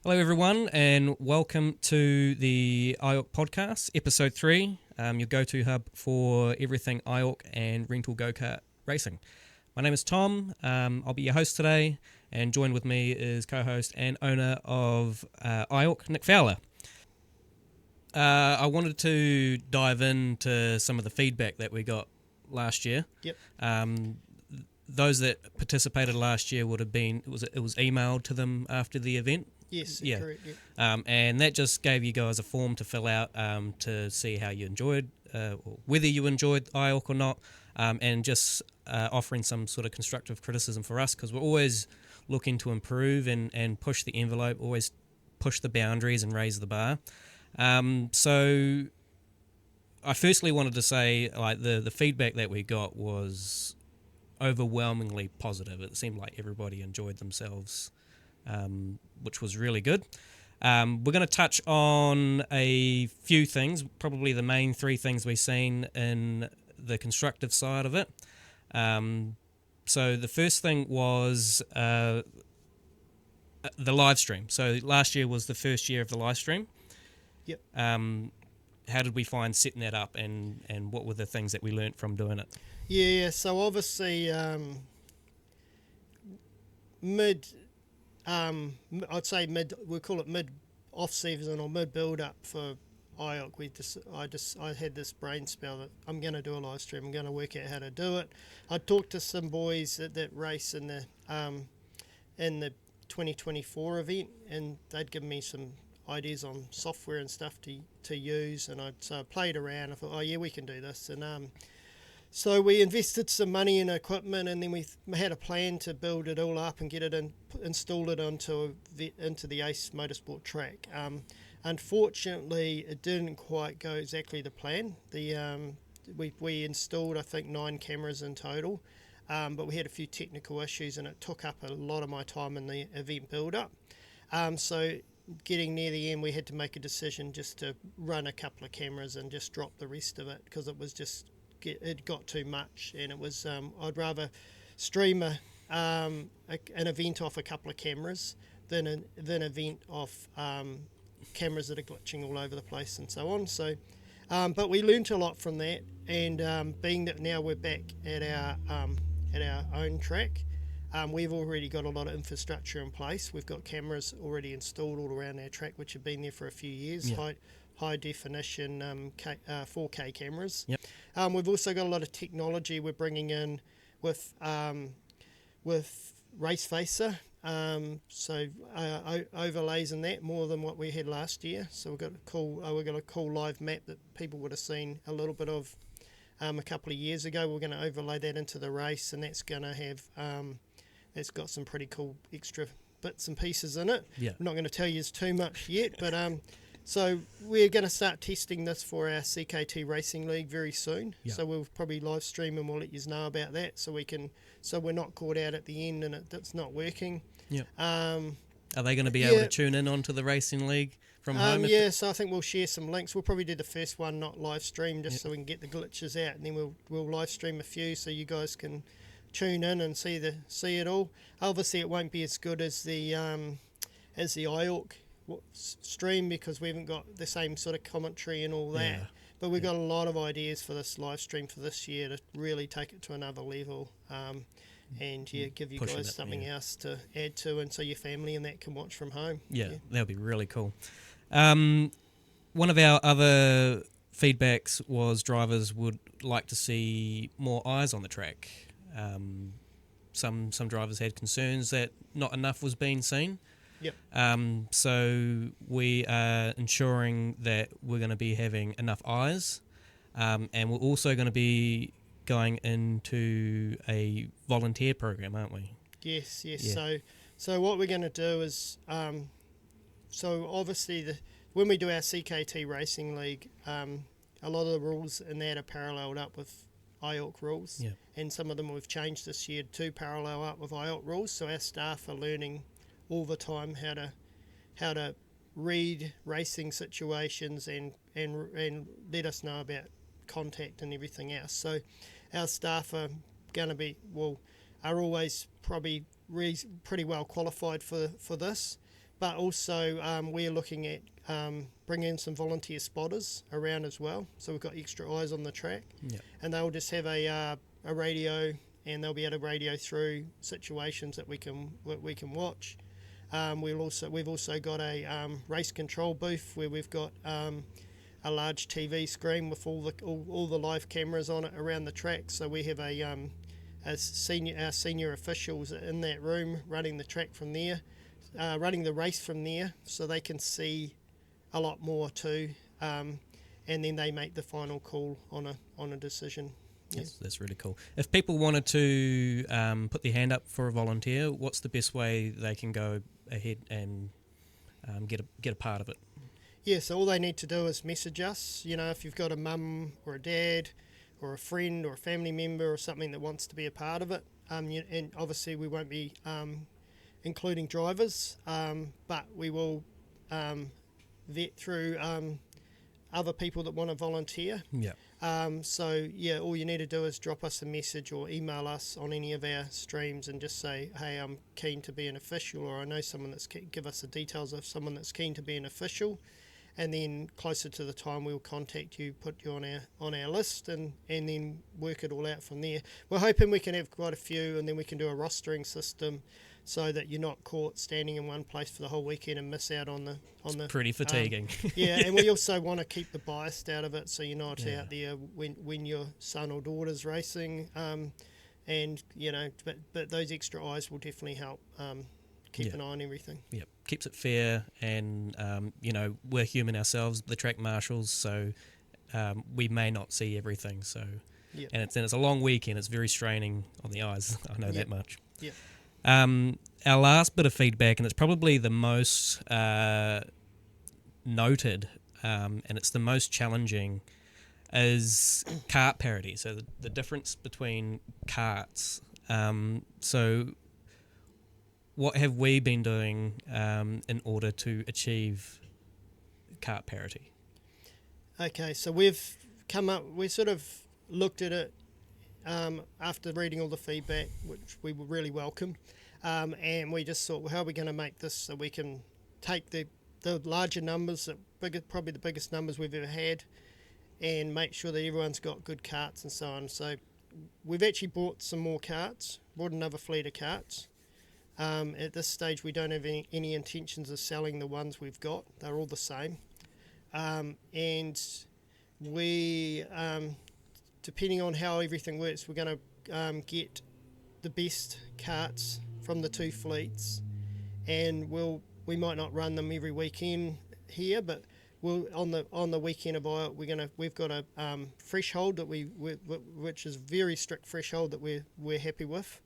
Hello everyone and welcome to the IORK Podcast, Episode 3, your go-to hub for everything IORK and rental go-kart racing. My name is Tom, I'll be your host today, and joined with me is co-host and owner of IORK, Nick Fowler. I wanted to dive into some of the feedback that we got last year. Yep. Those that participated last year would have been, it was emailed to them after the event. Yes, Yeah. correct. Yeah. And that just gave you guys a form to fill out to see how you enjoyed, or whether you enjoyed IORK or not, and just offering some sort of constructive criticism for us, because we're always looking to improve and push the envelope, always push the boundaries and raise the bar. So I firstly wanted to say, like, the feedback that we got was overwhelmingly positive. It seemed like everybody enjoyed themselves, which was really good. We're going to touch on a few things, probably the main three things we've seen in the constructive side of it. So the first thing was the live stream. So last year was the first year of the live stream. Yep. How did we find setting that up, and what were the things that we learnt from doing it? Yeah, so obviously we call it mid off season or mid build up for IORK. I had this brain spell that I'm going to do a live stream. I'm going to work out how to do it. I talked to some boys that race in the 2024 event, and they'd given me some ideas on software and stuff to use, and I played around. I thought, oh yeah, we can do this, and so we invested some money in equipment, and then we had a plan to build it all up and get it install it into the Ace Motorsport track. Unfortunately, it didn't quite go exactly the plan. We installed, I think, 9 cameras in total, but we had a few technical issues, and it took up a lot of my time in the event build-up. So getting near the end, we had to make a decision just to run a couple of cameras and just drop the rest of it, because it got too much, and it was I'd rather stream an event off a couple of cameras than an event off cameras that are glitching all over the place and so on. So but we learnt a lot from that, and being that now we're back at our own track, we've already got a lot of infrastructure in place. We've got cameras already installed all around our track, which have been there for a few years. Yeah. High definition 4K cameras. Yep. We've also got a lot of technology we're bringing in with Race Facer, so overlays in that more than what we had last year. So we've got a cool live map that people would have seen a little bit of a couple of years ago. We're going to overlay that into the race, and that's going to have it's got some pretty cool extra bits and pieces in it. Yeah. I'm not going to tell you too much yet, but so we're going to start testing this for our CKT Racing League very soon. Yeah. So we'll probably live stream, and we'll let you know about that, so we're not caught out at the end and it's not working. Yeah. Are they going to be able to tune in onto the racing league from home? So I think we'll share some links. We'll probably do the first one not live stream, just so we can get the glitches out, and then we'll live stream a few so you guys can tune in and see it all. Obviously, it won't be as good as the IORK stream, because we haven't got the same sort of commentary and all that. Yeah. But we've got a lot of ideas for this live stream for this year to really take it to another level, and give you guys something else to add to, and so your family and that can watch from home. Yeah, that'll be really cool. One of our other feedbacks was drivers would like to see more eyes on the track. Some drivers had concerns that not enough was being seen. Yep. So we are ensuring that we're going to be having enough eyes, and we're also going to be going into a volunteer program, aren't we? Yes. Yeah. So what we're going to do is, so obviously when we do our CKT Racing League, a lot of the rules in that are paralleled up with IORK rules, Yeah. and some of them we've changed this year to parallel up with IORK rules. So our staff are learning all the time how to read racing situations and let us know about contact and everything else. So our staff are going to be are always probably pretty well qualified for this, but also we're looking at bringing in some volunteer spotters around as well. So we've got extra eyes on the track, and they'll just have a radio, and they'll be able to radio through situations that we can watch. We've also got a race control booth where we've got a large TV screen with all the live cameras on it around the track. So we have our senior officials in that room running the track from there, running the race from there, so they can see a lot more too, and then they make the final call on a decision. That's really cool. If people wanted to put their hand up for a volunteer, what's the best way they can go ahead and get a part of it? Yeah, so all they need to do is message us. If you've got a mum or a dad or a friend or a family member or something that wants to be a part of it, and obviously we won't be including drivers, but we will vet through other people that want to volunteer. All you need to do is drop us a message or email us on any of our streams and just say, hey, I'm keen to be an official, or I know someone that's give us the details of someone that's keen to be an official, and then closer to the time we'll contact you, put you on our list, and then work it all out from there. We're hoping we can have quite a few, and then we can do a rostering system so that you're not caught standing in one place for the whole weekend and miss out on the. It's pretty fatiguing. And we also want to keep the bias out of it, so you're not out there when your son or daughter's racing, but those extra eyes will definitely help keep an eye on everything. Yep, keeps it fair, and we're human ourselves, the track marshals, so we may not see everything. So, and it's a long weekend. It's very straining on the eyes. I know that much. Yeah. Our last bit of feedback, and it's probably the most noted, and it's the most challenging, is kart parity. So the difference between karts. So what have we been doing in order to achieve kart parity? Okay, so we sort of looked at it after reading all the feedback, which we were really welcome, and we just thought, well, how are we going to make this so we can take the larger numbers, probably the biggest numbers we've ever had, and make sure that everyone's got good karts and so on. So we've actually bought some more karts, bought another fleet of karts. At this stage, we don't have any intentions of selling the ones we've got. They're all the same. And we, depending on how everything works, we're going to get the best karts from the two fleets, and we might not run them every weekend here, but we'll on the weekend of IORK, we've got a threshold that which is very strict threshold that we're happy with,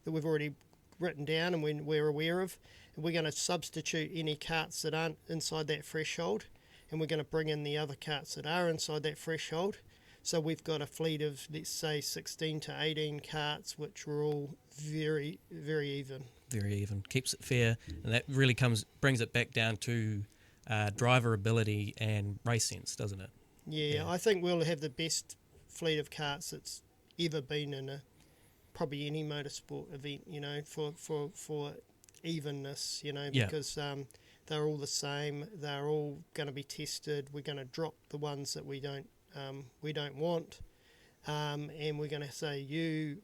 that we've already written down and we're aware of, and we're going to substitute any karts that aren't inside that threshold, and we're going to bring in the other karts that are inside that threshold. So we've got a fleet of, let's say, 16 to 18 karts, which are all very, very even. Very even. Keeps it fair, and that really brings it back down to driver ability and race sense, doesn't it? Yeah, I think we'll have the best fleet of karts that's ever been in probably any motorsport event, for evenness, because they're all the same. They're all going to be tested. We're going to drop the ones that we don't want, and we're going to say you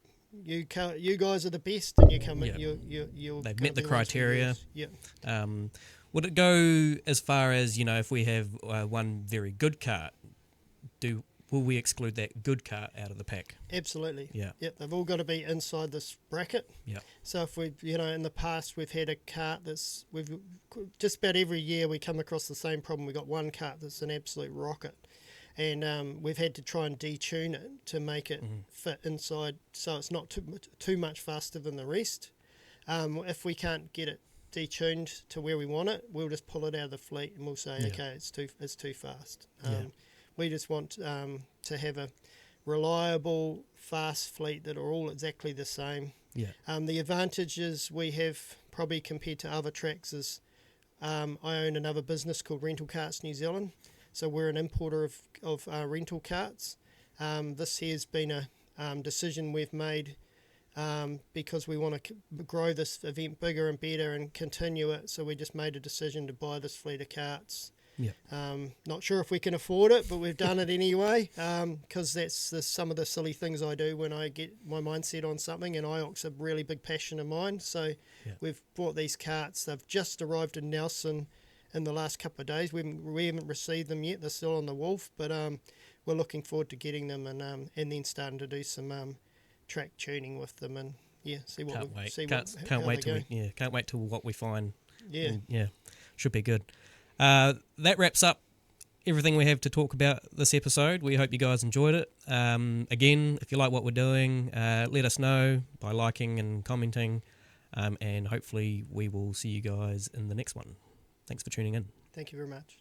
guys are the best, and you come in. They've met the criteria. Yeah. Would it go as far as, if we have one very good kart, will we exclude that good kart out of the pack? Absolutely. Yeah. Yep. They've all got to be inside this bracket. Yeah. So if we, in the past we've had a kart we've just about every year we come across the same problem. We've got one kart that's an absolute rocket, and we've had to try and detune it to make it fit inside, so it's not too much faster than the rest. If we can't get it detuned to where we want it, we'll just pull it out of the fleet and we'll say, okay, it's too fast. We just want to have a reliable, fast fleet that are all exactly the same. Yeah. The advantages we have probably compared to other tracks is I own another business called Rental Karts New Zealand, so we're an importer of rental karts. This has been a decision we've made because we want to grow this event bigger and better and continue it. So we just made a decision to buy this fleet of karts. Yeah. Not sure if we can afford it, but we've done it anyway, because that's some of the silly things I do when I get my mindset on something, and IORK's a really big passion of mine. So we've bought these karts. They've just arrived in Nelson in the last couple of days. We haven't received them yet. They're still on the wharf, but we're looking forward to getting them and then starting to do some track tuning with them, and see what Can't we wait. see. Can't wait till what we find. Yeah, and, should be good. That wraps up everything we have to talk about this episode. We hope you guys enjoyed it. Again, if you like what we're doing, let us know by liking and commenting, and hopefully we will see you guys in the next one. Thanks for tuning in. Thank you very much.